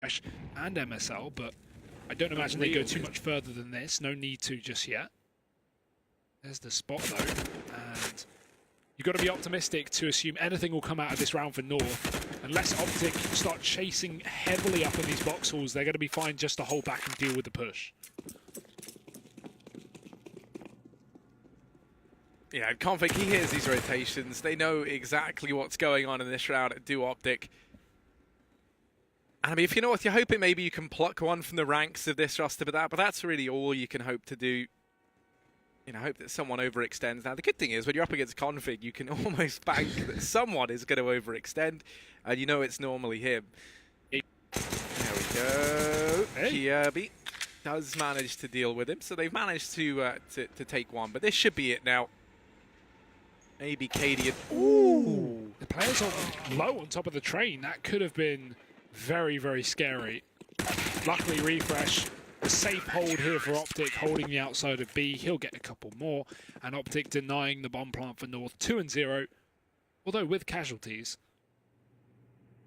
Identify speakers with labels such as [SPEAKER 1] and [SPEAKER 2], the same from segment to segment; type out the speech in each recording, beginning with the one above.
[SPEAKER 1] and MSL, but I don't imagine they go too much further than this. No need to just yet. There's the spot though, and you've got to be optimistic to assume anything will come out of this round for North. Unless Optic start chasing heavily up in these box halls, they're going to be fine just to hold back and deal with the push.
[SPEAKER 2] Yeah, Config, he hears these rotations. They know exactly what's going on in this round at Do Optic. And I mean, if you're North, you're hoping maybe you can pluck one from the ranks of this roster, but that's really all you can hope to do. You know, hope that someone overextends. Now, the good thing is, when you're up against Config, you can almost bank that someone is going to overextend, and you know it's normally him. There we go. Hey. Kirby does manage to deal with him, so they've managed to take one, but this should be it now. Maybe Katie.
[SPEAKER 1] Ooh! The players on low on top of the train. That could have been very, very scary. Luckily, Refresh, a safe hold here for Optic, holding the outside of B. He'll get a couple more. And Optic denying the bomb plant for North, 2-0. Although with casualties,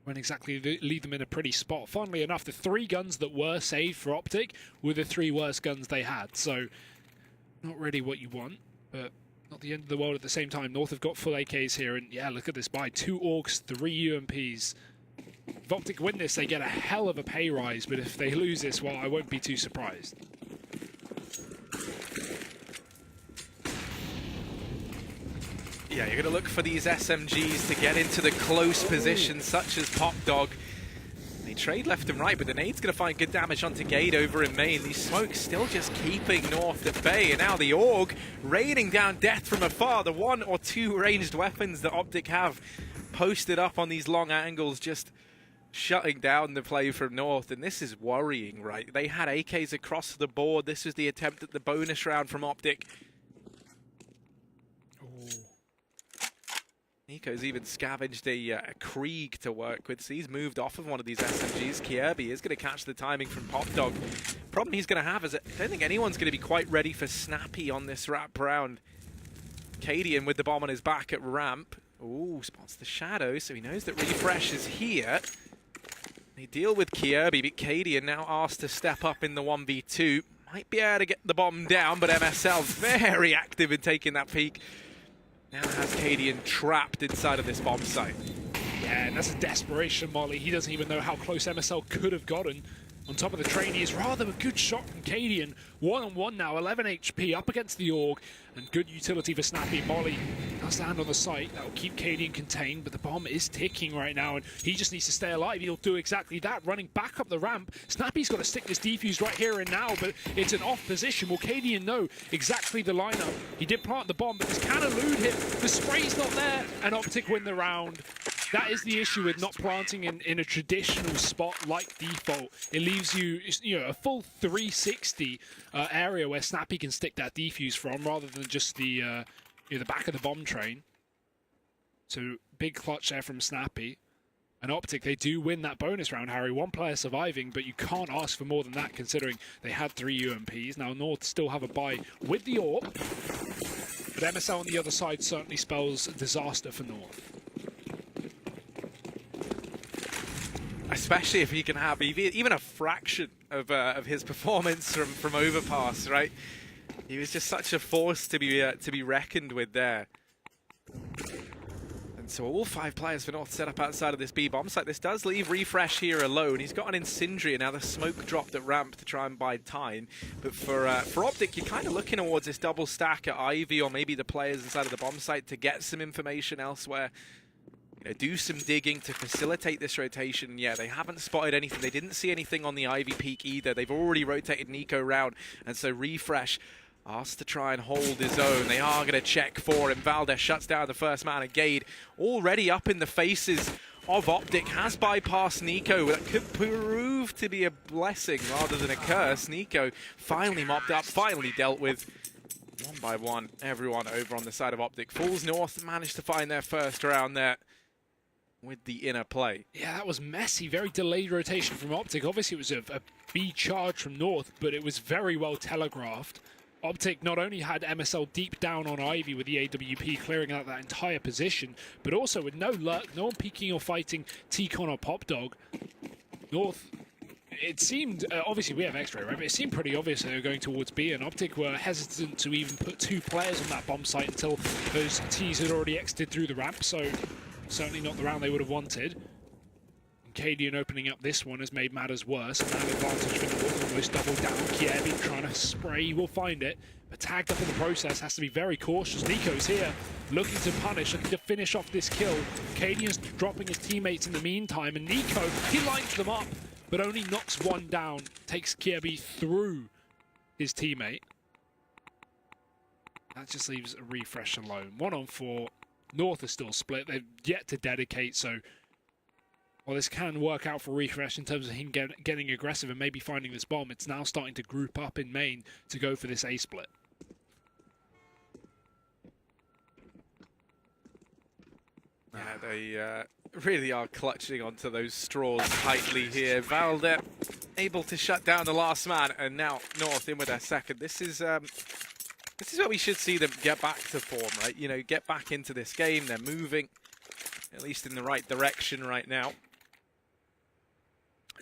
[SPEAKER 1] won't exactly leave them in a pretty spot. Funnily enough, the 3 guns that were saved for Optic were the 3 worst guns they had. So, not really what you want, but not the end of the world at the same time. North have got full AKs here, and yeah, look at this buy. 2 Orcs, 3 UMPs. If Optic win this, they get a hell of a pay rise, but if they lose this, well, I won't be too surprised.
[SPEAKER 2] Yeah, you're going to look for these SMGs to get into the close positions, such as Pop Dog. They trade left and right, but the nade's going to find good damage onto Gade over in main. These smokes still just keeping North at bay, and now the Org raining down death from afar. The 1 or 2 ranged weapons that Optic have posted up on these long angles, just shutting down the play from North, and this is worrying, right? They had AKs across the board. This was the attempt at the bonus round from Optic. Nico's even scavenged a Krieg to work with, so he's moved off of one of these SMGs. Kirby is going to catch the timing from Pop Dog. Problem he's going to have is I don't think anyone's going to be quite ready for Snappy on this wrap round. Cadian with the bomb on his back at ramp. Ooh, spots the shadow, so he knows that Refresh is here. They deal with Kirby, but Cadian now asked to step up in the 1v2. Might be able to get the bomb down, but MSL very active in taking that peek. Now has Cadian trapped inside of this bomb site.
[SPEAKER 1] Yeah, and that's a desperation molly. He doesn't even know how close MSL could have gotten. On top of the train, he is rather a good shot from Cadian. 1-on-1 now, 11 HP up against the Org, and good utility for Snappy. Molly does land on the site. That will keep Cadian contained, but the bomb is ticking right now, and he just needs to stay alive. He'll do exactly that, running back up the ramp. Snappy's got to stick this defuse right here and now, but it's an off position. Will Cadian know exactly the lineup? He did plant the bomb, but this can elude him. The spray's not there, and Optic win the round. That is the issue with not planting in a traditional spot like default. It leaves you, a full 360 area where Snappy can stick that defuse from, rather than just the back of the bomb train. So big clutch there from Snappy. And Optic, they do win that bonus round, Harry. 1 player surviving, but you can't ask for more than that considering they had 3 UMPs. Now North still have a buy with the AWP, but MSL on the other side certainly spells disaster for North.
[SPEAKER 2] Especially if he can have even a fraction of his performance from Overpass, right? He was just such a force to be reckoned with there. And so all 5 players for North set up outside of this B bomb site. This does leave Refresh here alone. He's got an Incendiary, and now the smoke dropped at ramp to try and bide time. But for Optic, you're kind of looking towards this double stack at Ivy, or maybe the players inside of the bomb site to get some information elsewhere. Do some digging to facilitate this rotation. Yeah, they haven't spotted anything. They didn't see anything on the Ivy peak either. They've already rotated Nico round, and so Refresh asked to try and hold his own. They are going to check for him. Valdez shuts down the first man, and Gade already up in the faces of Optic, has bypassed Nico. That could prove to be a blessing rather than a curse. Nico finally mopped up, finally dealt with. 1 by 1, everyone over on the side of Optic. Falls North managed to find their first round there with the inner play.
[SPEAKER 1] Yeah, that was messy. Very delayed rotation from Optic. Obviously, it was a B charge from North, but it was very well telegraphed. Optic not only had MSL deep down on Ivy with the AWP clearing out that entire position, but also with no luck, no one peeking or fighting T-Con or Pop Dog. North it seemed, obviously we have X-ray, right? But it seemed pretty obvious they were going towards B, and Optic were hesitant to even put 2 players on that bomb site until those Ts had already exited through the ramp, so certainly not the round they would have wanted. And Cadian opening up this one has made matters worse, and that advantage for North almost doubled down. Kiebi trying to spray, he will find it, but tagged up in the process, has to be very cautious. Nico's here, looking to punish, looking to finish off this kill. Cadian's dropping his teammates in the meantime, and Nico, he lines them up, but only knocks one down, takes Kiebi through his teammate. That just leaves a refresh alone. 1 on 4, North is still split, they've yet to dedicate, so while this can work out for refresh in terms of him getting aggressive and maybe finding this bomb, it's now starting to group up in main to go for this A split.
[SPEAKER 2] Yeah, they really are clutching onto those straws tightly here. Valde able to shut down the last man, and now North in with their second. This is where we should see them get back to form, right? You know, get back into this game. They're moving, at least in the right direction right now.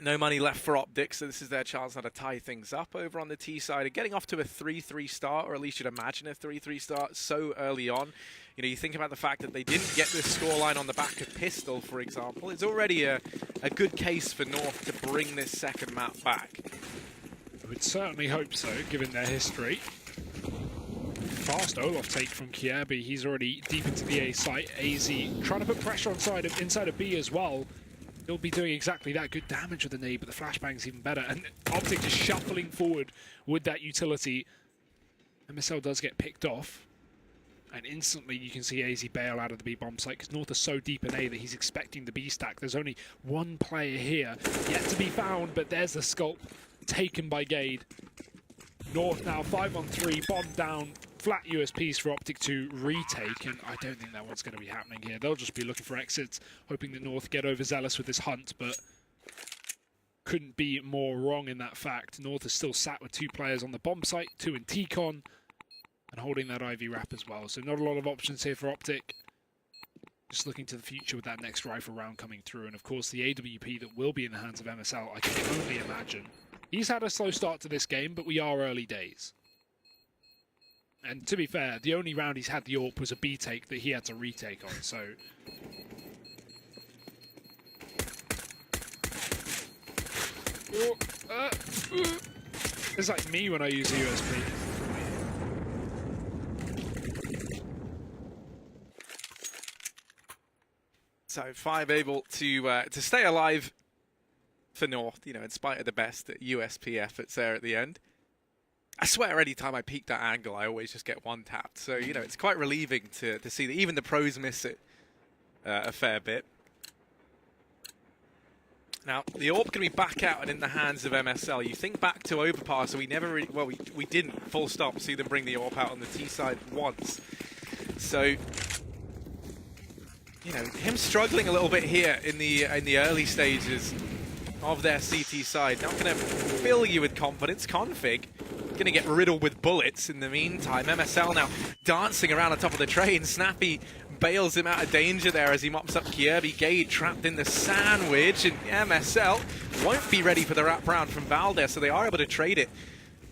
[SPEAKER 2] No money left for Optic, so this is their chance now to tie things up over on the T side. And getting off to a 3-3 start, or at least you'd imagine a 3-3 start so early on. You know, you think about the fact that they didn't get this scoreline on the back of Pistol, for example. It's already a good case for North to bring this second map back.
[SPEAKER 1] I would certainly hope so, given their history. Fast Olaf take from Kiebi. He's already deep into the A site. AZ trying to put pressure inside of B as well. He'll be doing exactly that. Good damage with the nade, but the flashbang's even better. And Optic just shuffling forward with that utility. MSL does get picked off. And instantly you can see AZ bail out of the B bomb site because North is so deep in A that he's expecting the B stack. There's only one player here yet to be found, but there's the sculpt taken by Gade. North now 5 on 3, bomb down, flat USPs for Optic to retake, and I don't think that one's going to be happening here. They'll just be looking for exits, hoping that North get overzealous with this hunt, but couldn't be more wrong in that fact. North is still sat with 2 players on the bomb site, 2 in T-Con, and holding that Ivy wrap as well. So not a lot of options here for Optic. Just looking to the future with that next rifle round coming through, and of course the AWP that will be in the hands of MSL, I can only imagine. He's had a slow start to this game, but we are early days. And to be fair, the only round he's had the AWP was a B take that he had to retake on, so... It's like me when I use a USP.
[SPEAKER 2] So 5 able to stay alive for North, you know, in spite of the best USP efforts there at the end. I swear anytime I peek that angle, I always just get one tapped. So, you know, it's quite relieving to see that even the pros miss it a fair bit. Now, the AWP can be back out and in the hands of MSL. You think back to Overpass, so we never really, well, we didn't, full stop, see them bring the AWP out on the T side once. So, you know, him struggling a little bit here in the early stages of their CT side. Not going to fill you with confidence. Config going to get riddled with bullets in the meantime. MSL now dancing around on top of the train. Snappy bails him out of danger there as he mops up Kiebi. Gade trapped in the sandwich, and MSL won't be ready for the wraparound from Valde, so they are able to trade it.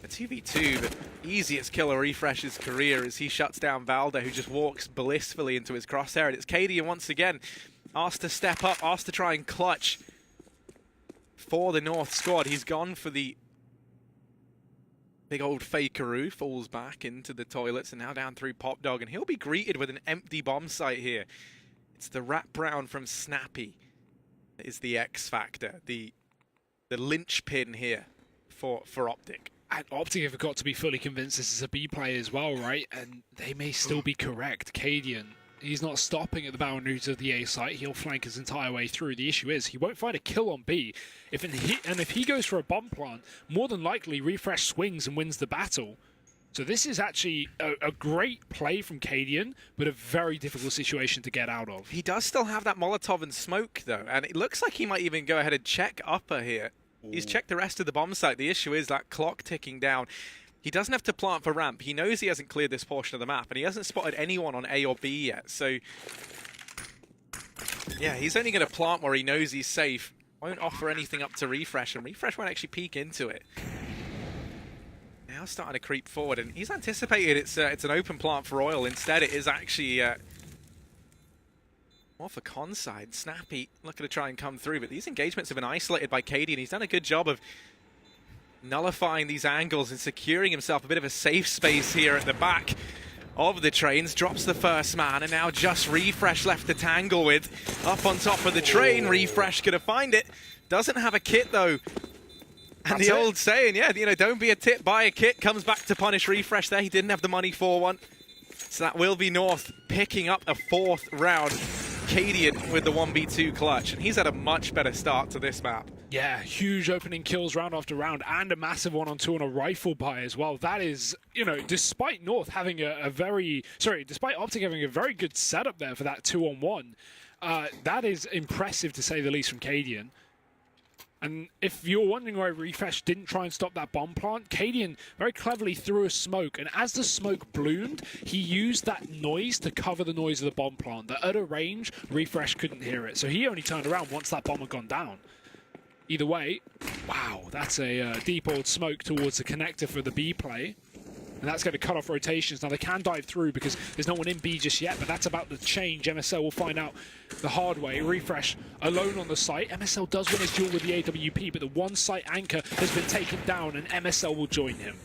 [SPEAKER 2] A 2v2, but easiest kill of Refresh's career as he shuts down Valde, who just walks blissfully into his crosshair. And it's Cadian once again, asked to step up, asked to try and clutch for the North squad. He's gone for the big old fakeroo, falls back into the toilets and now down through Pop Dog, and he'll be greeted with an empty bomb site here. It's the wraparound from Snappy that is the X factor, the linchpin here for Optic.
[SPEAKER 1] And Optic have got to be fully convinced this is a B play as well, right? And they may still be correct. Cadian, he's not stopping at the boundaries of the A site. He'll flank his entire way through. The issue is he won't find a kill on B. If he goes for a bomb plant, more than likely Refresh swings and wins the battle. So this is actually a great play from Cadian, but a very difficult situation to get out of.
[SPEAKER 2] He does still have that Molotov and smoke, though, and it looks like he might even go ahead and check upper here. Ooh. He's checked the rest of the bomb site. The issue is that clock ticking down. He doesn't have to plant for ramp. He knows he hasn't cleared this portion of the map, and he hasn't spotted anyone on A or B yet. So, yeah, he's only going to plant where he knows he's safe. Won't offer anything up to Refresh, and Refresh won't actually peek into it. Now starting to creep forward, and he's anticipated it's an open plant for Oil. Instead, it is actually more for con side. Snappy looking to try and come through, but these engagements have been isolated by KD, and he's done a good job of nullifying these angles and securing himself a bit of a safe space here at the back of the trains. Drops the first man, and now just Refresh left to tangle with. Up on top of the train, Refresh gonna find it. Doesn't have a kit though. And the old saying, yeah, you know, don't be a tit, buy a kit, comes back to punish Refresh there. He didn't have the money for one. So that will be North picking up a 4th round. Cadian with the 1v2 clutch, and he's had a much better start to this map.
[SPEAKER 1] Yeah, huge opening kills round after round, and a massive 1-on-2 on a rifle buy as well. That is, you know, despite North having despite Optic having a very good setup there for that 2-on-1, that is impressive to say the least from Cadian. And if you're wondering why Refresh didn't try and stop that bomb plant, Cadian very cleverly threw a smoke, and as the smoke bloomed, he used that noise to cover the noise of the bomb plant. That at a range, Refresh couldn't hear it, so he only turned around once that bomb had gone down. Either way, wow, that's a deep old smoke towards the connector for the B play. And that's going to cut off rotations. Now, they can dive through because there's no one in B just yet, but that's about to change. MSL will find out the hard way. Refresh alone on the site. MSL does win his duel with the AWP, but the one-site anchor has been taken down, and MSL will join him.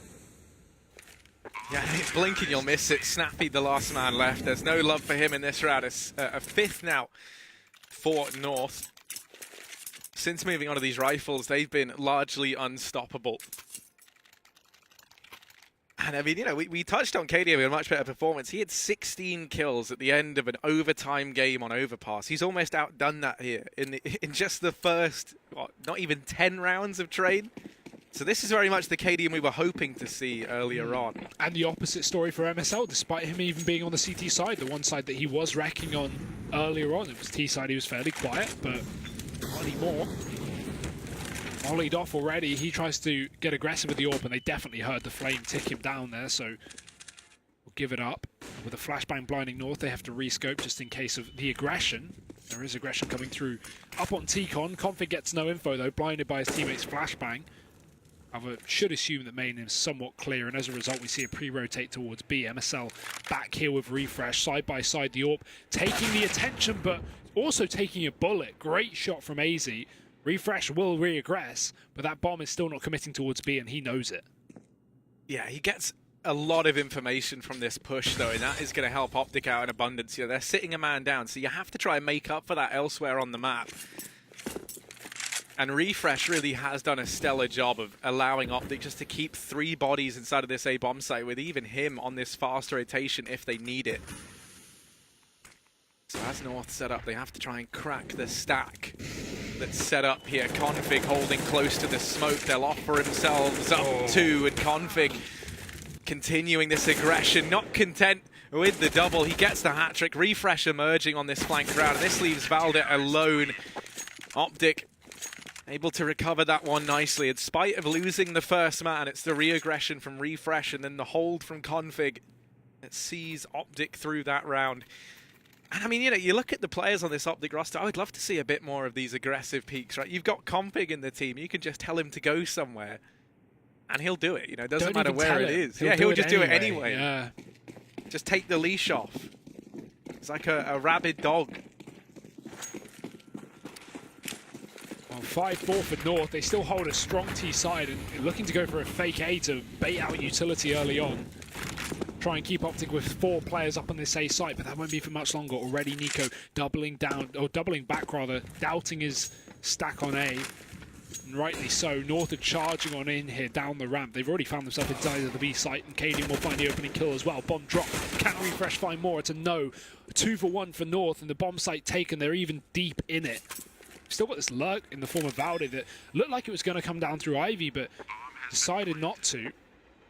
[SPEAKER 2] Yeah, blink and you'll miss it. Snappy, the last man left. There's no love for him in this round. It's a 5th now for North. Since moving on to these rifles, they've been largely unstoppable. And I mean, you know, we touched on KD with a much better performance. He had 16 kills at the end of an overtime game on Overpass. He's almost outdone that here in just the first, not even 10 rounds of train. So this is very much the KD we were hoping to see earlier on. And
[SPEAKER 1] the opposite story for MSL, despite him even being on the CT side, the one side that he was wrecking on earlier on. It was T side, he was fairly quiet, but not anymore. Mollied off already. He tries to get aggressive with the AWP, and they definitely heard the flame tick him down there, so we'll give it up. With a flashbang blinding North, they have to rescope just in case of the aggression. There is aggression coming through up on T-Con. Config gets no info though, blinded by his teammate's flashbang. I should assume that main is somewhat clear, and as a result we see a pre-rotate towards B. MSL back here with Refresh, side by side the AWP, taking the attention but also taking a bullet. Great shot from AZ. Refresh will re-aggress, but that bomb is still not committing towards B, and he knows it. Yeah, he gets a lot of information from this push, though, and that is going to help Optic out in abundance. You know, they're sitting a man down, so you have to try and make up for that elsewhere on the map. And Refresh really has done a stellar job of allowing Optic just to keep 3 bodies inside of this A bomb site, with even him on this fast rotation if they need it. So as North set up, they have to try and crack the stack that's set up here. Config holding close to the smoke. They'll offer themselves up 2, and Config continuing this aggression, not content with the double. He gets the hat-trick. Refresh emerging on this flank round, and this leaves Valde alone. Optic able to recover that one nicely. In spite of losing the first man, it's the re-aggression from Refresh and then the hold from Config that sees Optic through that round. And I mean, you know, you look at the players on this Optic roster, I would love to see a bit more of these aggressive peaks, right? You've got Config in the team. You can just tell him to go somewhere, and he'll do it. You know, it doesn't matter where it is. He'll just do it anyway. Yeah.
[SPEAKER 2] Just take the leash off. It's like a rabid dog.
[SPEAKER 1] Well, 5-4 for North. They still hold a strong T side and looking to go for a fake A to bait out utility early on. Try and keep Optic with 4 players up on this A site, but that won't be for much longer. Already Nico doubling down, or doubling back rather, doubting his stack on A. And rightly so. North are charging on in here down the ramp. They've already found themselves inside of the B site, and Cadian will find the opening kill as well. Bomb drop. Can Refresh find more? It's a no. 2 for 1 for North, and the bomb site taken. They're even deep in it. Still got this lurk in the form of Valde that looked like it was going to come down through Ivy, but decided not to.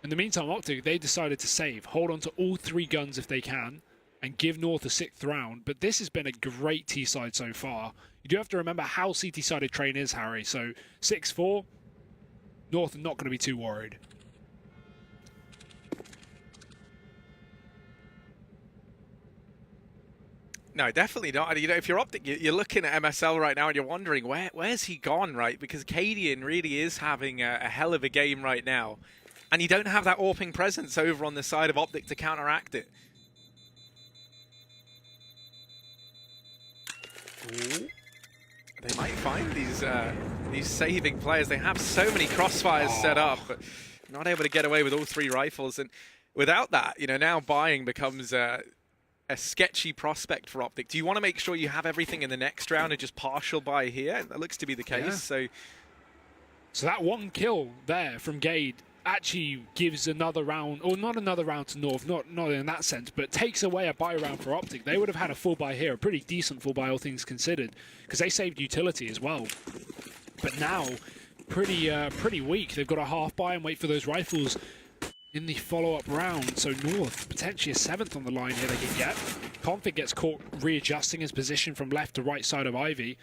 [SPEAKER 1] In the meantime, Optic, they decided to save, hold on to all 3 guns if they can, and give North a 6th round. But this has been a great T-side so far. You do have to remember how CT-sided train is, Harry. So 6-4, North are not going to be too worried.
[SPEAKER 2] No, definitely not. You know, if you're Optic, you're looking at MSL right now and you're wondering where's he gone, right? Because Cadian really is having a hell of a game right now, and you don't have that AWPing presence over on the side of Optic to counteract it. Ooh. They might find these saving players. They have so many crossfires set up, but not able to get away with all 3 rifles. And without that, you know, now buying becomes a sketchy prospect for Optic. Do you want to make sure you have everything in the next round and just partial buy here? That looks to be the case.
[SPEAKER 1] Yeah. So that 1 kill there from Gade actually gives another round, or not another round to North, not in that sense, but takes away a buy round for Optic. They would have had a full buy here, a pretty decent full buy, all things considered, because they saved utility as well. But now, pretty weak. They've got a half buy and wait for those rifles in the follow-up round. So North, potentially a 7th on the line here they can get. Config gets caught readjusting his position from left to right side of Ivy.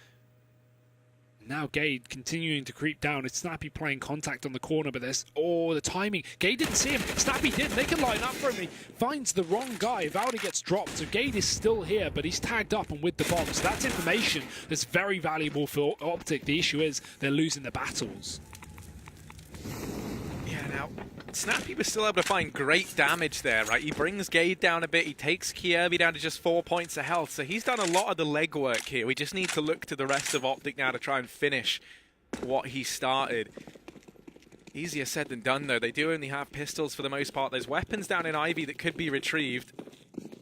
[SPEAKER 1] Now Gade continuing to creep down. It's Snappy playing contact on the corner, but there's... Oh, the timing. Gade didn't see him. Snappy did. They can line up for him. He finds the wrong guy. Valdi gets dropped. So Gade is still here, but he's tagged up and with the bomb. So that's information that's very valuable for Optic. The issue is they're losing the battles.
[SPEAKER 2] Yeah, now, Snappy was still able to find great damage there, right? He brings Gade down a bit. He takes Kierby down to just 4 points of health. So he's done a lot of the legwork here. We just need to look to the rest of Optic now to try and finish what he started. Easier said than done, though. They do only have pistols for the most part. There's weapons down in Ivy that could be retrieved.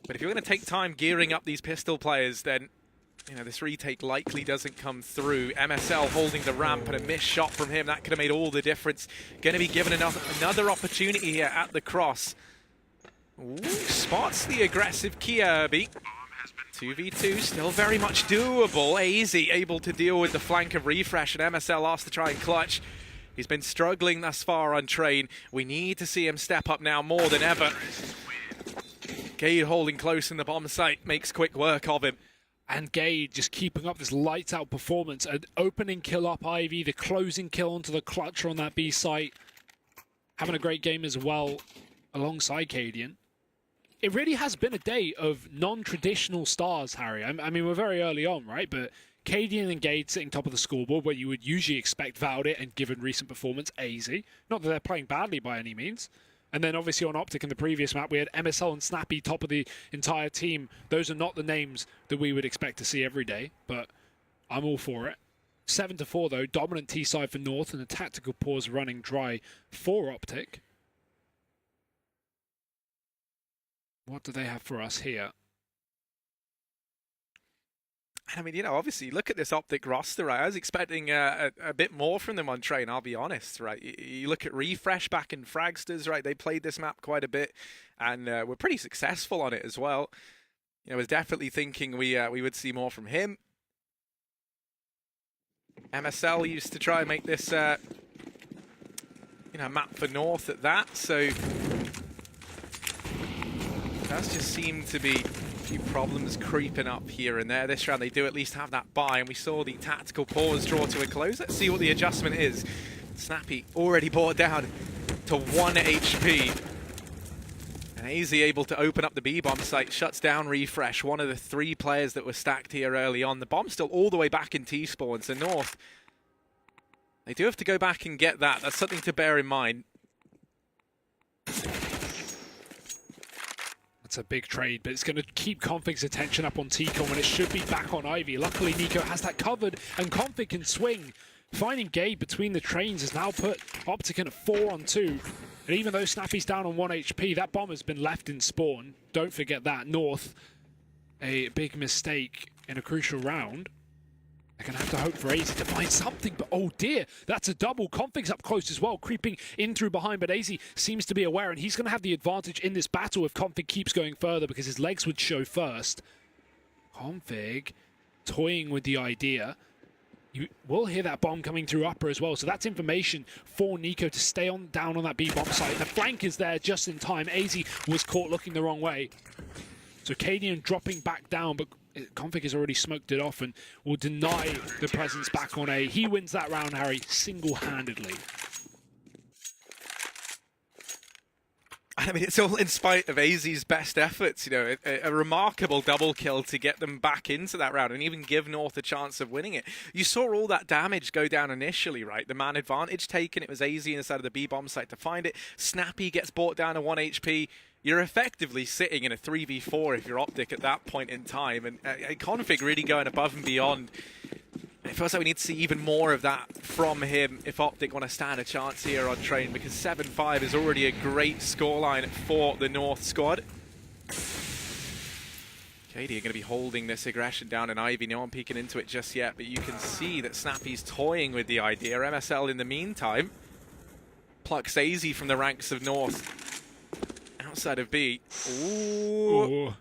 [SPEAKER 2] But if you're going to take time gearing up these pistol players, then, you know, this retake likely doesn't come through. MSL holding the ramp and a missed shot from him. That could have made all the difference. Going to be given another opportunity here at the cross. Ooh, spots the aggressive Kierby. 2v2, still very much doable. AZ able to deal with the flank of Refresh, and MSL asked to try and clutch. He's been struggling thus far on Train. We need to see him step up now more than ever. Gade holding close in the bomb site makes quick work of him.
[SPEAKER 1] And Gade just keeping up this lights-out performance. An opening kill up Ivy, the closing kill onto the clutcher on that B site. Having a great game as well alongside Cadian. It really has been a day of non-traditional stars, Harry. I mean, we're very early on, right? But Cadian and Gade sitting top of the scoreboard, where you would usually expect Valdi, and given recent performance, AZ. Not that they're playing badly by any means. And then obviously on Optic in the previous map, we had MSL and Snappy top of the entire team. Those are not the names that we would expect to see every day, but I'm all for it. 7-4 though, dominant T side for North, and a tactical pause running dry for Optic. What do they have for us here?
[SPEAKER 2] I mean, you know, obviously, look at this Optic roster, right? I was expecting a bit more from them on Train, I'll be honest, right? You look at Refresh back in Fragsters, right? They played this map quite a bit, and were pretty successful on it as well. You know, I was definitely thinking we would see more from him. MSL used to try and make this, you know, map for North at that, so... Does just seem to be a few problems creeping up here and there. This round they do at least have that buy, and we saw the tactical pause draw to a close. Let's see what the adjustment is. Snappy already brought down to 1 HP. And AZ able to open up the B-bomb site, shuts down Refresh, one of the 3 players that were stacked here early on. The bomb's still all the way back in T-spawn, so North, they do have to go back and get that. That's something to bear in mind.
[SPEAKER 1] That's a big trade, but it's going to keep Config's attention up on T-Com, and it should be back on Ivy. Luckily, Nico has that covered, and Config can swing. Finding Gade between the trains has now put Optic in a 4-on-2. And even though Snappy's down on 1 HP, that bomb has been left in spawn. Don't forget that. North, a big mistake in a crucial round. They're going to have to hope for AZ to find something, but oh dear, that's a double. Config's up close as well, creeping in through behind, but AZ seems to be aware, and he's going to have the advantage in this battle if Config keeps going further, because his legs would show first. Config toying with the idea. You will hear that bomb coming through upper as well, so that's information for Nico to stay down on that B bomb site. The flank is there just in time. AZ was caught looking the wrong way. So Cadian dropping back down, but Config has already smoked it off and will deny the presence back on A. He wins that round, Harry, single-handedly.
[SPEAKER 2] And I mean, it's all in spite of AZ's best efforts, you know, a remarkable double kill to get them back into that round and even give North a chance of winning it. You saw all that damage go down initially, right? The man advantage taken, it was AZ inside of the B-bomb site to find it. Snappy gets brought down to 1 HP. You're effectively sitting in a 3v4 if you're Optic at that point in time. And Config really going above and beyond. It feels like we need to see even more of that from him if Optic want to stand a chance here on Train, because 7-5 is already a great scoreline for the North squad. Katie are going to be holding this aggression down, and Ivy, no one peeking into it just yet, but you can see that Snappy's toying with the idea. MSL in the meantime plucks AZ from the ranks of North outside of B. Ooh.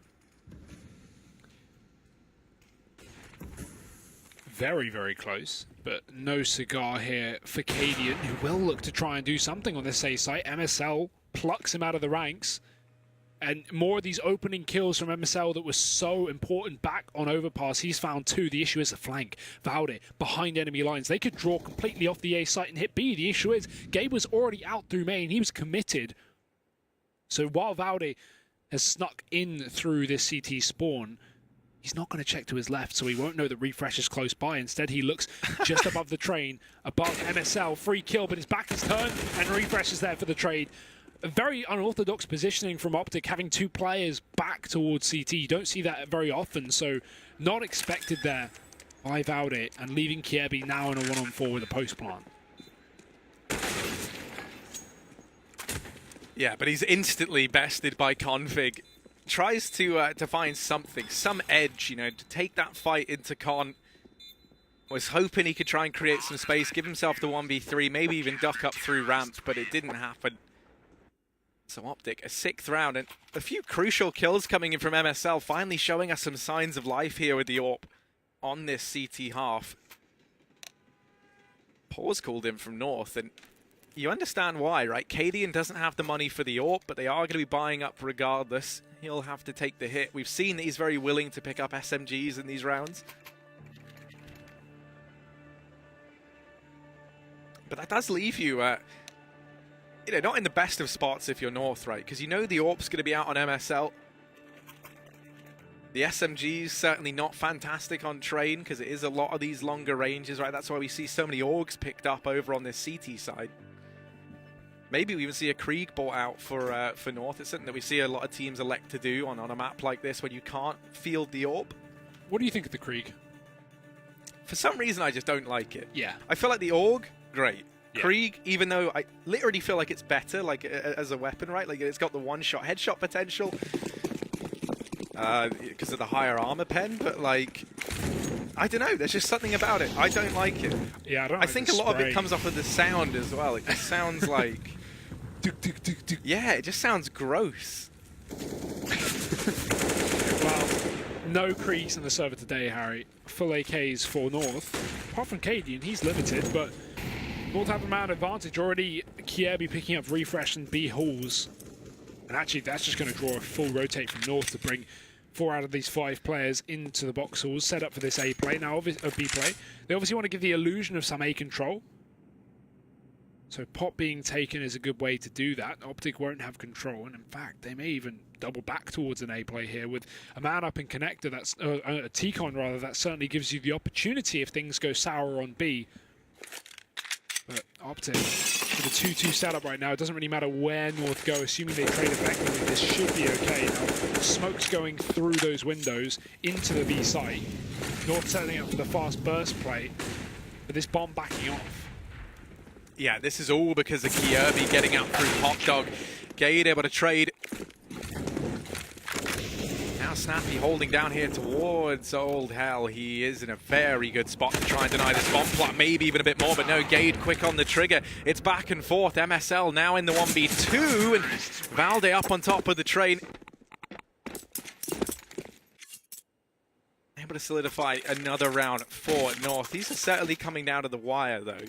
[SPEAKER 1] Very, very close, but no cigar here for Cadian, who will look to try and do something on this A site. MSL plucks him out of the ranks, and more of these opening kills from MSL that was so important back on Overpass. He's found 2. The issue is the flank. Valde behind enemy lines. They could draw completely off the A site and hit B. The issue is Gabe was already out through main. He was committed. So while Valde has snuck in through this CT spawn, he's not going to check to his left, so he won't know that Refresh is close by. Instead, he looks just above the train, above MSL. Free kill, but his back is turned, and Refresh is there for the trade. A very unorthodox positioning from Optic, having 2 players back towards CT. You don't see that very often, so not expected there by Valde, and leaving Kiebi now in a 1-on-4 with a post plant.
[SPEAKER 2] Yeah, but he's instantly bested by Config. Tries to find something, some edge, you know, to take that fight into Con. Was hoping he could try and create some space, give himself the 1v3, maybe even duck up through ramp, but it didn't happen. So Optic, a 6th round, and a few crucial kills coming in from MSL, finally showing us some signs of life here with the AWP on this CT half. Pause called in from North, and you understand why, right? Cadian doesn't have the money for the AWP, but they are going to be buying up regardless. He'll have to take the hit. We've seen that he's very willing to pick up SMGs in these rounds. But that does leave you, you know, not in the best of spots if you're North, right? Because you know the AWP's going to be out on MSL. The SMG's certainly not fantastic on Train, because it is a lot of these longer ranges, right? That's why we see so many AUGs picked up over on this CT side. Maybe we even see a Krieg bought out for North. It's something that we see a lot of teams elect to do on a map like this when you can't field the AWP.
[SPEAKER 1] What do you think of the Krieg?
[SPEAKER 2] For some reason, I just don't like it.
[SPEAKER 1] Yeah.
[SPEAKER 2] I feel like the AUG, great.
[SPEAKER 1] Yeah.
[SPEAKER 2] Krieg, even though I literally feel like it's better, like as a weapon, right? Like it's got the one-shot headshot potential because of the higher armor pen, but like, I don't know. There's just something about it. I don't like it.
[SPEAKER 1] Yeah, I don't.
[SPEAKER 2] I think a lot of it comes off of the sound as well. It just sounds like, yeah, it just sounds gross.
[SPEAKER 1] Well, no Kriegs in the server today, Harry. Full AKs for North. Apart from Cadian, he's limited, but North have a man advantage already. Kiebi picking up Refresh and B halls. And actually, that's just going to draw a full rotate from North to bring 4 out of these 5 players into the box halls, set up for this A play. Now, B play. They obviously want to give the illusion of some A control. So pop being taken is a good way to do that. Optic won't have control, and in fact, they may even double back towards an A play here with a man up in connector. That's a T-Con rather. That certainly gives you the opportunity if things go sour on B. But Optic with a 2-2 setup right now. It doesn't really matter where North go. Assuming they trade effectively, this should be okay. Now, smoke's going through those windows into the B site. North setting up for the fast burst play, but this bomb backing off.
[SPEAKER 2] Yeah, this is all because of Kiebi getting out through Hot Dog. Gade able to trade. Now Snappy holding down here towards Old Hell. He is in a very good spot to try and deny this bomb plot, maybe even a bit more, but no, Gade quick on the trigger. It's back and forth. MSL now in the 1v2, and Valde up on top of the train. Able to solidify another round for North. These are certainly coming down to the wire, though.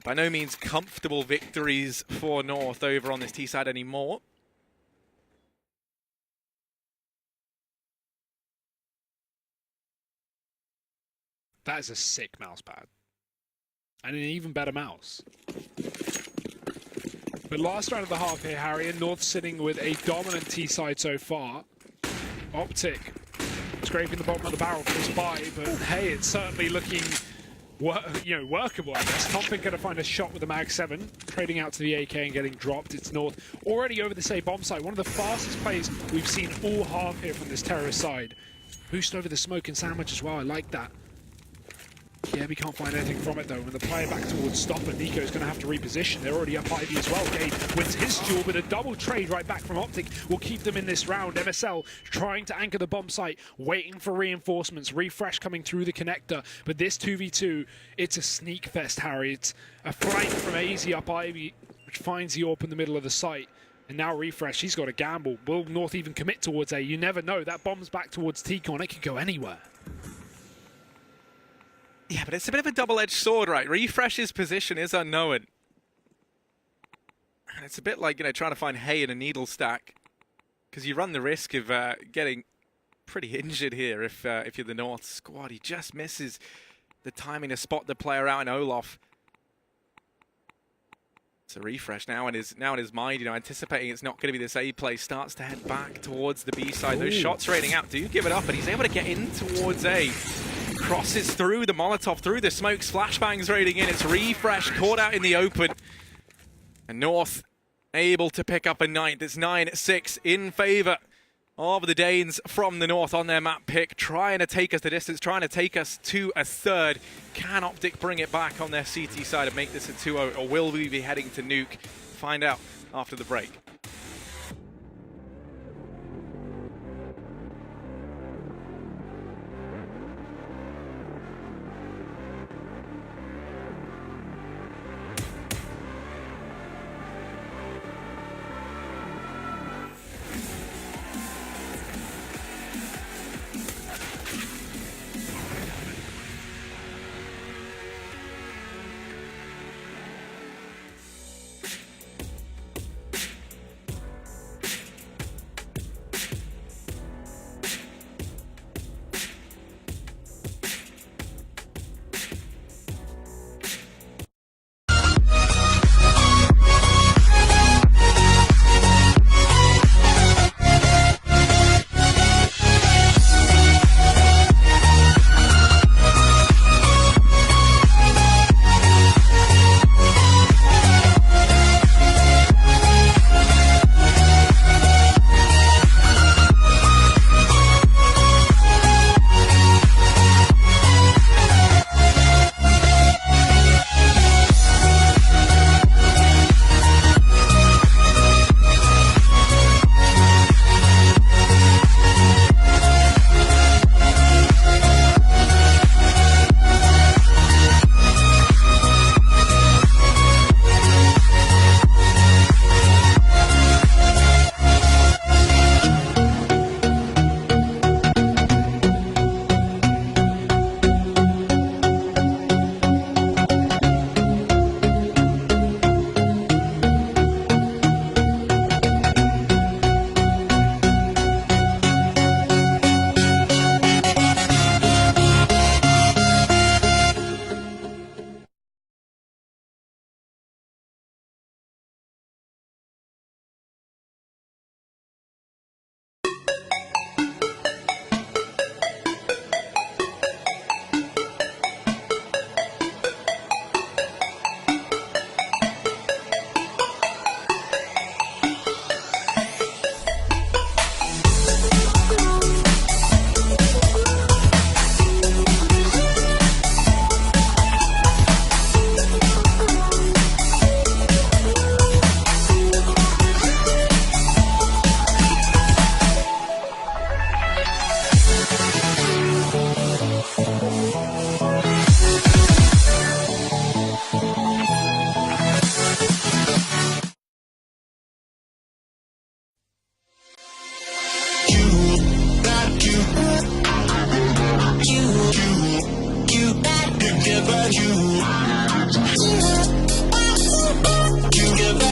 [SPEAKER 2] By no means comfortable victories for North over on this T side anymore.
[SPEAKER 1] That is a sick mouse pad. And an even better mouse. But last round of the half here, Harry, and North sitting with a dominant T side so far. Optic scraping the bottom of the barrel close by, but hey, it's certainly looking workable, I guess. Compton going to find a shot with the Mag 7, trading out to the AK and getting dropped. It's North already over the say bomb site. One of the fastest plays we've seen all half here from this terrorist side. Boost over the smoke and sandwich as well. I like that. Yeah, we can't find anything from it though. When the player back towards stopper, Nico's going to have to reposition. They're already up Ivy as well. Gade wins his duel, but a double trade right back from Optic will keep them in this round. MSL trying to anchor the bomb site, waiting for reinforcements. Refresh coming through the connector, but this 2v2, it's a sneak fest, Harry. It's a flank from AZ up Ivy, which finds the AWP in the middle of the site. And now Refresh, he's got a gamble. Will North even commit towards A? You never know. That bomb's back towards T-Con. It could go anywhere.
[SPEAKER 2] Yeah, but it's a bit of a double-edged sword, right? Refresh's position is unknown. And it's a bit like, trying to find hay in a needle stack. Because you run the risk of getting pretty injured here if you're the North squad. He just misses the timing to spot the player out in Olaf. So Refresh now in his mind, anticipating it's not going to be this A play, starts to head back towards the B side. Those shots raining out do give it up, but he's able to get in towards A. Crosses through the Molotov, through the smokes, flashbangs raiding in. It's Refresh caught out in the open. And North able to pick up a ninth. It's 9-6 in favor of the Danes from the North on their map pick, trying to take us the distance, trying to take us to a third. Can Optic bring it back on their CT side and make this a 2-0, or will we be heading to nuke? Find out after the break.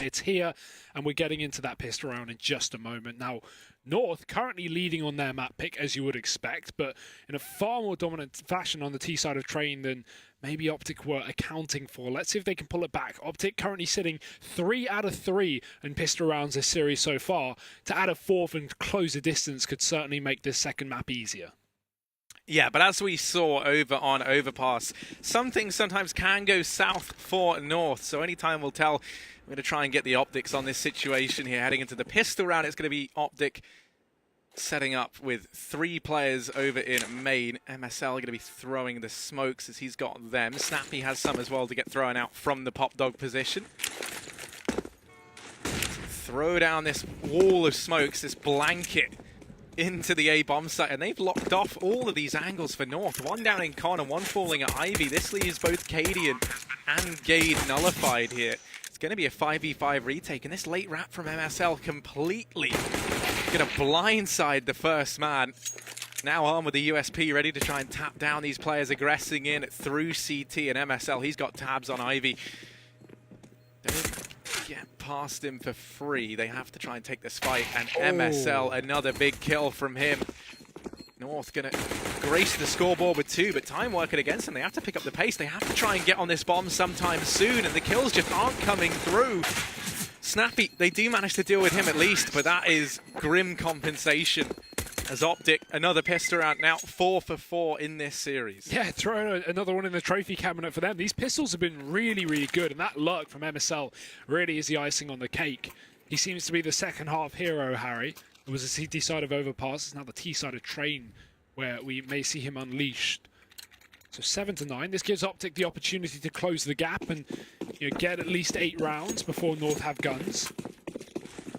[SPEAKER 1] It's here, and we're getting into that pistol round in just a moment. Now, North currently leading on their map pick, as you would expect, but in a far more dominant fashion on the T side of train than maybe Optic were accounting for. Let's see if they can pull it back. Optic currently sitting 3 out of 3 in pistol rounds this series so far. To add a 4th and close the distance could certainly make this second map easier.
[SPEAKER 2] Yeah, but as we saw over on Overpass, some things sometimes can go south for North, so any time will tell. We're going to try and get the optics on this situation here. Heading into the pistol round, it's going to be Optic setting up with 3 players over in main. MSL going to be throwing the smokes as he's got them. Snappy has some as well to get thrown out from the pop dog position. Throw down this wall of smokes, this blanket into the A bomb site, and they've locked off all of these angles for North. One down in Con and one falling at Ivy. This leaves both Cadian and Gade nullified here. It's going to be a 5v5 retake, and this late wrap from MSL completely going to blindside the first man. Now armed with the USP, ready to try and tap down these players aggressing in through CT and MSL. He's got tabs on Ivy. Don't get past him for free. They have to try and take this fight, and MSL, another big kill from him. North going to grace the scoreboard with 2, but time working against them. They have to pick up the pace. They have to try and get on this bomb sometime soon, and the kills just aren't coming through. Snappy, they do manage to deal with him at least, but that is grim compensation. As Optic, another pistol round now, 4 for 4 in this series.
[SPEAKER 1] Yeah, throw another one in the trophy cabinet for them. These pistols have been really, really good, and that luck from MSL really is the icing on the cake. He seems to be the second half hero, Harry. It was the CT side of Overpass, it's now the T side of Train, where we may see him unleashed. So 7-9. This gives Optic the opportunity to close the gap and get at least 8 rounds before North have guns.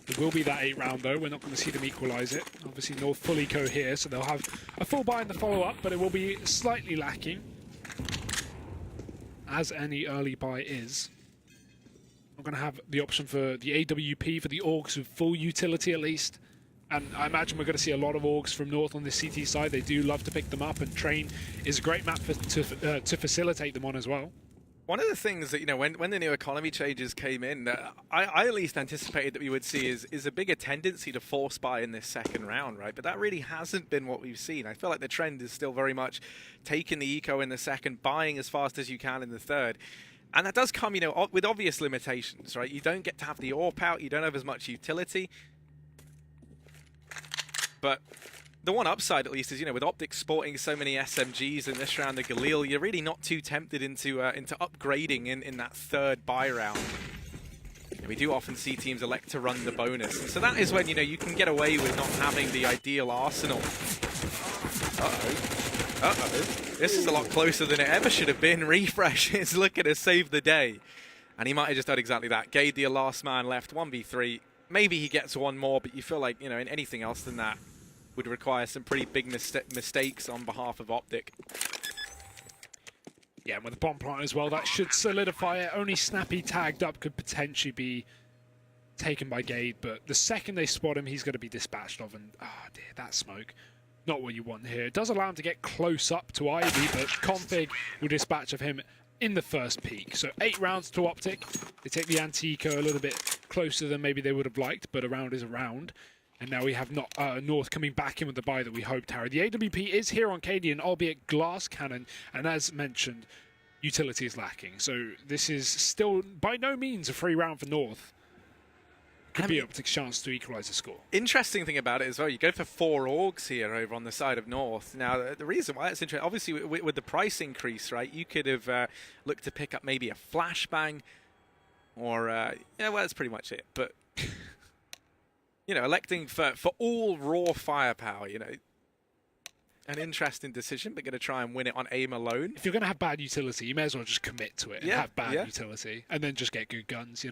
[SPEAKER 1] It will be that 8 round though. We're not going to see them equalise it. Obviously North full eco here, so they'll have a full buy in the follow-up, but it will be slightly lacking, as any early buy is. I'm going to have the option for the AWP for the Orcs with full utility at least. And I imagine we're going to see a lot of Orcs from North on this CT side. They do love to pick them up, and Train is a great map to facilitate them on as well.
[SPEAKER 2] One of the things that, when the new economy changes came in, I at least anticipated that we would see is a bigger tendency to force buy in this second round, right? But that really hasn't been what we've seen. I feel like the trend is still very much taking the eco in the second, buying as fast as you can in the third. And that does come, with obvious limitations, right? You don't get to have the AWP out, you don't have as much utility. But the one upside, at least, is, with Optic sporting so many SMGs in this round of Galil, you're really not too tempted into upgrading in that third buy round. And we do often see teams elect to run the bonus. And so that is when, you can get away with not having the ideal arsenal. This is a lot closer than it ever should have been. Refresh is looking to save the day. And he might have just done exactly that. Gade, the last man left, 1v3. Maybe he gets one more, but you feel like, in anything else than that would require some pretty big mistakes on behalf of Optic.
[SPEAKER 1] Yeah, and with the bomb plant as well, that should solidify it. Only Snappy tagged up could potentially be taken by Gade, but the second they spot him, he's going to be dispatched of, and dear, that smoke. Not what you want here. It does allow him to get close up to Ivy, but Config will dispatch of him in the first peak. So 8 rounds to Optic. They take the anti-eco a little bit closer than maybe they would have liked, but a round is a round. And now we have North coming back in with the buy that we hoped, Harry. The AWP is here on Cadian, albeit glass cannon, and as mentioned, utility is lacking. So this is still by no means a free round for North. Could be Optic's chance to equalise the score.
[SPEAKER 2] Interesting thing about it as well, you go for 4 Orgs here over on the side of North. Now, the reason why it's interesting, obviously with the price increase, right, you could have looked to pick up maybe a flashbang or, yeah, well, that's pretty much it. But, electing for all raw firepower, an interesting decision, but going to try and win it on aim alone.
[SPEAKER 1] If you're going to have bad utility, you may as well just commit to it and have bad utility, and then just get good guns,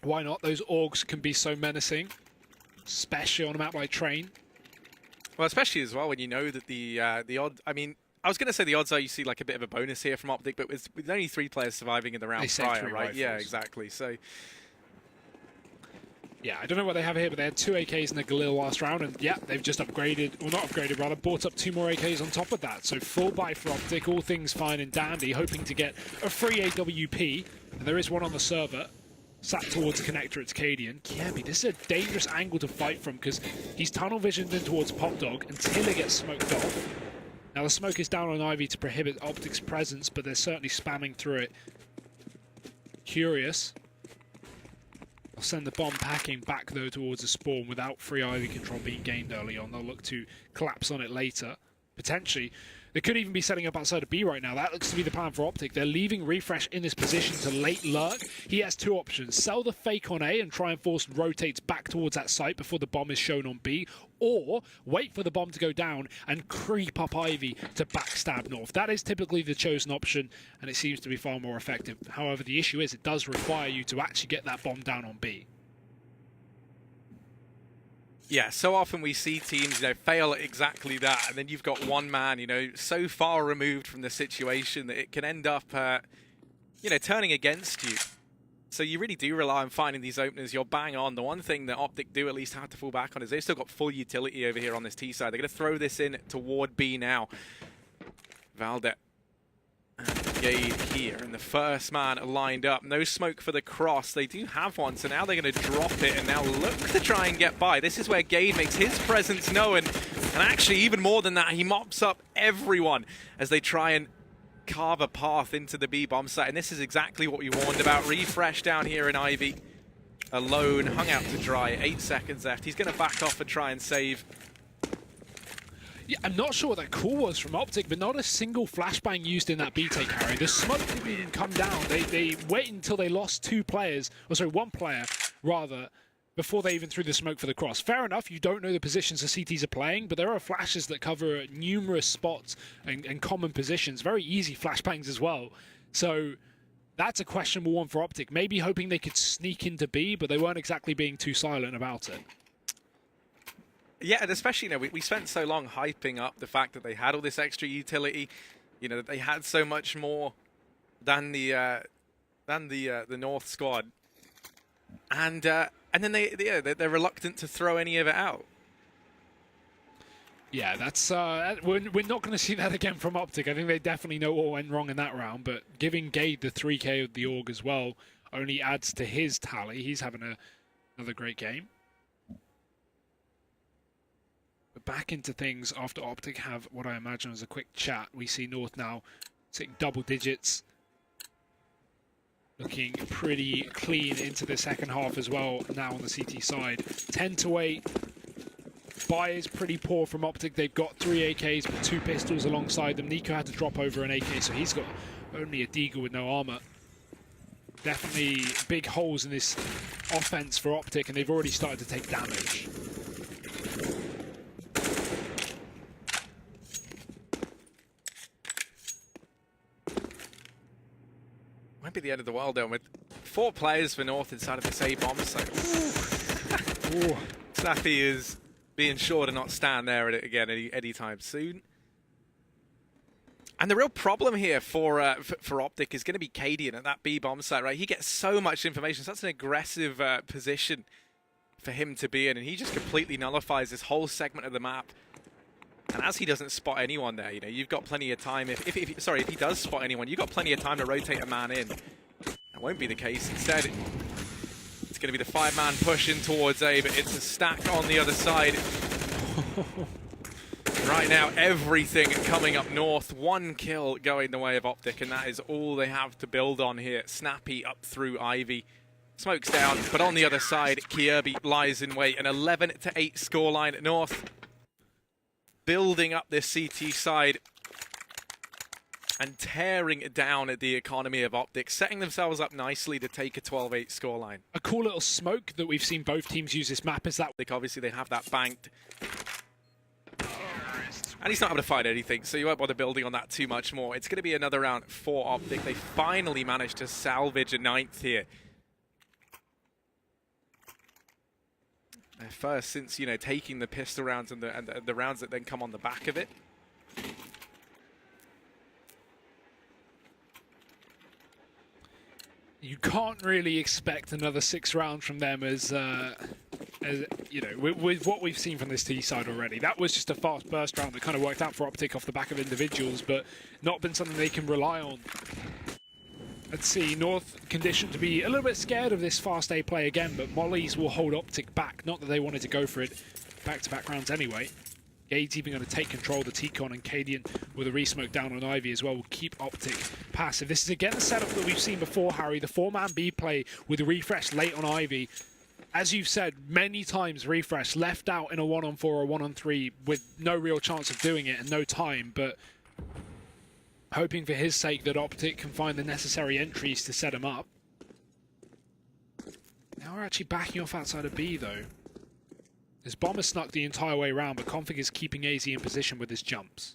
[SPEAKER 1] Why not? Those Orgs can be so menacing, especially on a map like Train.
[SPEAKER 2] Well, especially as well when you know that the odd... I mean, I was going to say the odds are you see like a bit of a bonus here from Optic, but with only 3 players surviving in the round prior, right?
[SPEAKER 1] Rifles.
[SPEAKER 2] Yeah, exactly. So...
[SPEAKER 1] yeah, I don't know what they have here, but they had 2 AKs in the Galil last round, and yeah, they've just upgraded, or not upgraded rather, bought up 2 more AKs on top of that. So full buy for Optic, all things fine and dandy, hoping to get a free AWP, and there is one on the server. Sat towards the connector, it's Cadian. Kiebi, this is a dangerous angle to fight from because he's tunnel visioned in towards Pop Dog until it gets smoked off. Now the smoke is down on Ivy to prohibit Optic's presence, but they're certainly spamming through it. Curious. They'll send the bomb packing back though towards the spawn without free Ivy control being gained early on. They'll look to collapse on it later. Potentially. They could even be setting up outside of B right now. That looks to be the plan for Optic. They're leaving Refresh in this position to late lurk. He has two options. Sell the fake on A and try and force rotates back towards that site before the bomb is shown on B. Or wait for the bomb to go down and creep up Ivy to backstab North. That is typically the chosen option, and it seems to be far more effective. However, the issue is it does require you to actually get that bomb down on B.
[SPEAKER 2] Yeah, so often we see teams, fail at exactly that, and then you've got one man, so far removed from the situation that it can end up, turning against you. So you really do rely on finding these openers. You're bang on. The one thing that Optic do at least have to fall back on is they've still got full utility over here on this T side. They're going to throw this in toward B now. Valdet and Gade here, and the first man lined up. No smoke for the cross. They do have one, so now they're going to drop it and now look to try and get by. This is where Gade makes his presence known, and actually even more than that, he mops up everyone as they try and carve a path into the B bomb site. And this is exactly what we warned about. Refresh down here in Ivy, alone, hung out to dry. 8 seconds left. He's going to back off and try and save.
[SPEAKER 1] Yeah, I'm not sure what that call was from Optic, but not a single flashbang used in that B take carry. The smoke didn't even come down. They waited until they lost one player, rather, before they even threw the smoke for the cross. Fair enough, you don't know the positions the CTs are playing, but there are flashes that cover numerous spots and common positions. Very easy flashbangs as well. So that's a questionable one for Optic. Maybe hoping they could sneak into B, but they weren't exactly being too silent about it.
[SPEAKER 2] Yeah, and especially, we spent so long hyping up the fact that they had all this extra utility, that they had so much more than the North squad, and then they're reluctant to throw any of it out.
[SPEAKER 1] Yeah, that's we're not going to see that again from Optic. I think they definitely know what went wrong in that round, but giving Gade the 3K of the AUG as well only adds to his tally. He's having another great game. But back into things after Optic have what I imagine was a quick chat. We see North now sitting double digits, looking pretty clean into the second half as well now on the CT side. 10-8. Buy is pretty poor from Optic. They've got 3 AKs but 2 pistols alongside them. Nico had to drop over an AK, so he's got only a Deagle with no armor. Definitely big holes in this offense for Optic, and they've already started to take damage.
[SPEAKER 2] Might be the end of the world, though, with 4 players for North inside of this A bomb site. Snappy is being sure to not stand there at it again anytime soon. And the real problem here for Optic is going to be Cadian at that B bomb site, right? He gets so much information. So that's an aggressive position for him to be in, and he just completely nullifies this whole segment of the map. And as he doesn't spot anyone there, you've got plenty of time. If he does spot anyone, you've got plenty of time to rotate a man in. That won't be the case. Instead, it's going to be the 5-man push in towards A, but it's a stack on the other side. Right now, everything coming up North. 1 kill going the way of Optic, and that is all they have to build on here. Snappy up through Ivy. Smoke's down, but on the other side, Kirby lies in wait. An 11-8 scoreline at North. Building up this CT side and tearing it down at the economy of Optic, setting themselves up nicely to take a 12-8 scoreline.
[SPEAKER 1] A cool little smoke that we've seen both teams use this map is that...
[SPEAKER 2] Obviously, they have that banked. And he's not able to find anything, so you won't bother building on that too much more. It's going to be another round for Optic. They finally managed to salvage a 9th here. First since, taking the pistol rounds and the rounds that then come on the back of it.
[SPEAKER 1] You can't really expect another 6 rounds from them as with what we've seen from this T side already. That was just a fast burst round that kind of worked out for Optic off the back of individuals, but not been something they can rely on. Let's see, North conditioned to be a little bit scared of this fast A play again, but Mollies will hold Optic back. Not that they wanted to go for it back-to-back rounds anyway. Gade's even going to take control of the T-Con, and Cadian with a resmoke down on Ivy as well will keep Optic passive. This is again the setup that we've seen before, Harry. The 4-man B play with a refresh late on Ivy. As you've said many times, refresh left out in a 1-on-4 or 1-on-3 with no real chance of doing it and no time, but hoping for his sake that Optic can find the necessary entries to set him up. Now we're actually backing off outside of B though. His bomb has snuck the entire way around, but Config is keeping AZ in position with his jumps.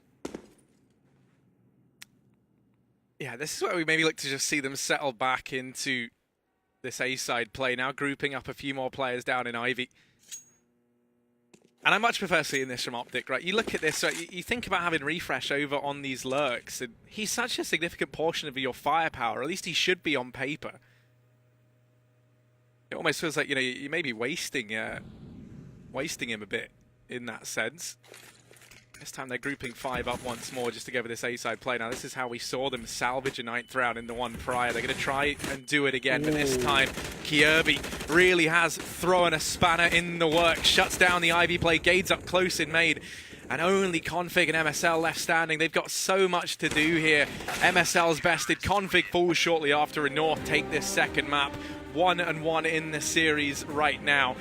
[SPEAKER 2] Yeah, this is where we maybe look to just see them settle back into this A-side play, now grouping up a few more players down in Ivy. And I much prefer seeing this from Optic, right? You look at this, right? You think about having refresh over on these lurks, and he's such a significant portion of your firepower, or at least he should be on paper. It almost feels like, you know, you may be wasting him a bit in that sense. This time they're grouping 5 up once more just to go for this A-side play. Now this is how we saw them salvage a 9th round in the one prior. They're going to try and do it again, but this time Kierby really has thrown a spanner in the works. Shuts down the Ivy play, Gade's up close in Made, and only Config and MSL left standing. They've got so much to do here. MSL's bested, Config falls shortly after, and North take this second map. 1-1 in the series right now.